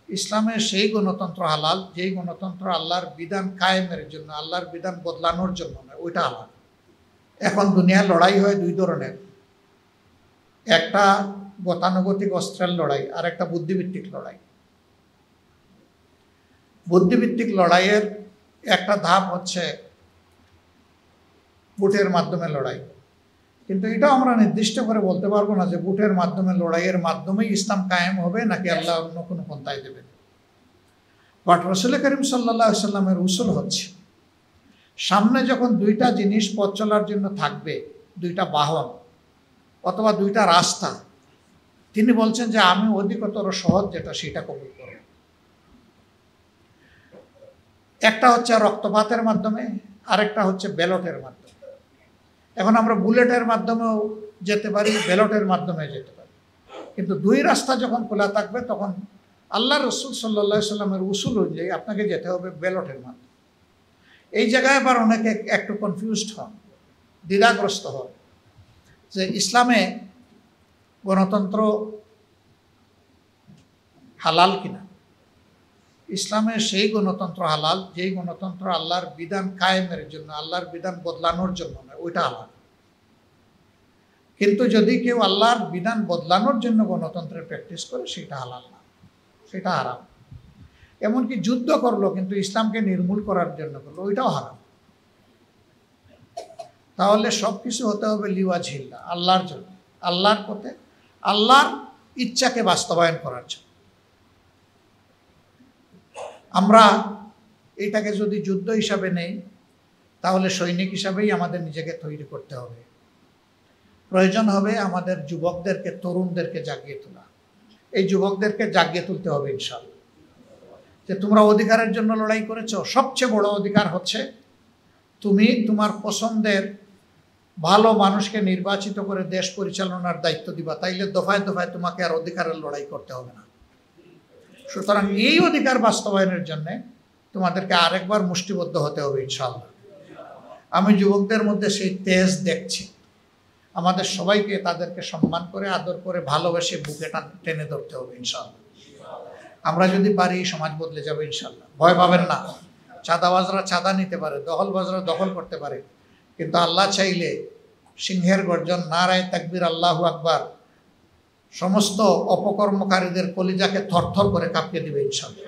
ইসলামের সেই গণতন্ত্র হালাল যেই গণতন্ত্র আল্লাহর বিধান কায়েমের জন্য, আল্লাহর বিধান বদলানোর জন্য নয়, ওইটা হালাল। এখন দুনিয়ার লড়াই হয় দুই ধরনের, একটা গতানুগতিক অস্ত্রের লড়াই আর একটা বুদ্ধিভিত্তিক লড়াই। বুদ্ধিভিত্তিক লড়াইয়ের একটা ধাপ হচ্ছে বুটের মাধ্যমে লড়াই, কিন্তু এটা আমরা নির্দিষ্ট করে বলতে পারবো না যে বুটের মাধ্যমে লড়াইয়ের মাধ্যমেই ইসলাম কায়েম হবে নাকি আল্লাহ অন্য কোনো পন্থায় দেবেন। বাট রাসূল করিম সাল্লাল্লাহু আলাইহি সাল্লামের উসুল হচ্ছে সামনে যখন দুইটা জিনিস পথ চলার জন্য থাকবে, দুইটা বাহন অথবা দুইটা রাস্তা, তিনি বলছেন যে আমি অধিকতর সহজ যেটা সেটা কবুল করব। একটা হচ্ছে রক্তপাতের মাধ্যমে, আরেকটা হচ্ছে ব্যালটের মাধ্যমে। এখন আমরা বুলেটের মাধ্যমেও যেতে পারি, ব্যালটের মাধ্যমে যেতে পারি, কিন্তু দুই রাস্তা যখন খোলা থাকবে তখন আল্লাহ রসুল সাল্লাল্লাহু আলাইহি সাল্লামের উসুল অনুযায়ী আপনাকে যেতে হবে ব্যালটের মাধ্যমে। এই জায়গায় আবার অনেকে একটু কনফিউজড হন, দ্বিধাগ্রস্ত হন যে ইসলামে গণতন্ত্র হালাল কিনা। ইসলামে সেই গণতন্ত্র হালাল যেই গণতন্ত্র আল্লাহর বিধান কায়েমের জন্য, আল্লাহর বিধান বদলানোর জন্য নয়, ওইটা হালাল। কিন্তু যদি কেউ আল্লাহর বিধান বদলানোর জন্য গণতন্ত্রের প্র্যাকটিস করে সেটা হালাল না, সেটা হারাম। এমনকি যুদ্ধ করলো কিন্তু ইসলামকে নির্মূল করার জন্য করলো, ওইটাও হারাম। তাহলে সব কিছু হতে হবে লিওয়াজহিল্লাহ, আল্লাহর জন্য, আল্লাহর পথে, আল্লাহর ইচ্ছাকে বাস্তবায়ন করার জন্য। আমরা এটাকে যদি যুদ্ধ হিসাবে নেই তাহলে সৈনিক হিসাবেই আমাদের নিজেকে তৈরি করতে হবে। প্রয়োজন হবে আমাদের যুবকদেরকে, তরুণদেরকে জাগিয়ে তোলা। এই যুবকদেরকে জাগিয়ে তুলতে হবে ইনশাআল্লাহ, যে তোমরা অধিকারের জন্য লড়াই করেছো। সবচেয়ে বড় অধিকার হচ্ছে তুমি তোমার পছন্দের ভালো মানুষকে নির্বাচিত করে দেশ পরিচালনার দায়িত্ব দিবা, তাইলে দফায় দফায় তোমাকে আর অধিকারের লড়াই করতে হবে না। সুতরাং এই অধিকার বাস্তবায়নের জন্য তোমাদেরকে আরেকবার মুষ্টিবদ্ধ হতে হবে ইনশাআল্লাহ। আমি যুবকদের মধ্যে সেই তেজ দেখছি। আমাদের সবাইকে তাদেরকে সম্মান করে, আদর করে, ভালোবেসে বুকে টেনে ধরতে হবে ইনশাআল্লাহ। আমরা যদি পারি সমাজ বদলে যাবে ইনশাআল্লাহ। ভয় পাবেন না। চাঁদাবাজরা চাঁদা নিতে পারে, দখলবাজরা দখল করতে পারে, কিন্তু আল্লাহ চাইলে সিংহের গর্জন, নারায়ে তাকবীর, আল্লাহু আকবার সমস্ত অপকর্মকারীদের কলিজাকে থরথর করে কাঁপিয়ে দিবে ইনশাআল্লাহ।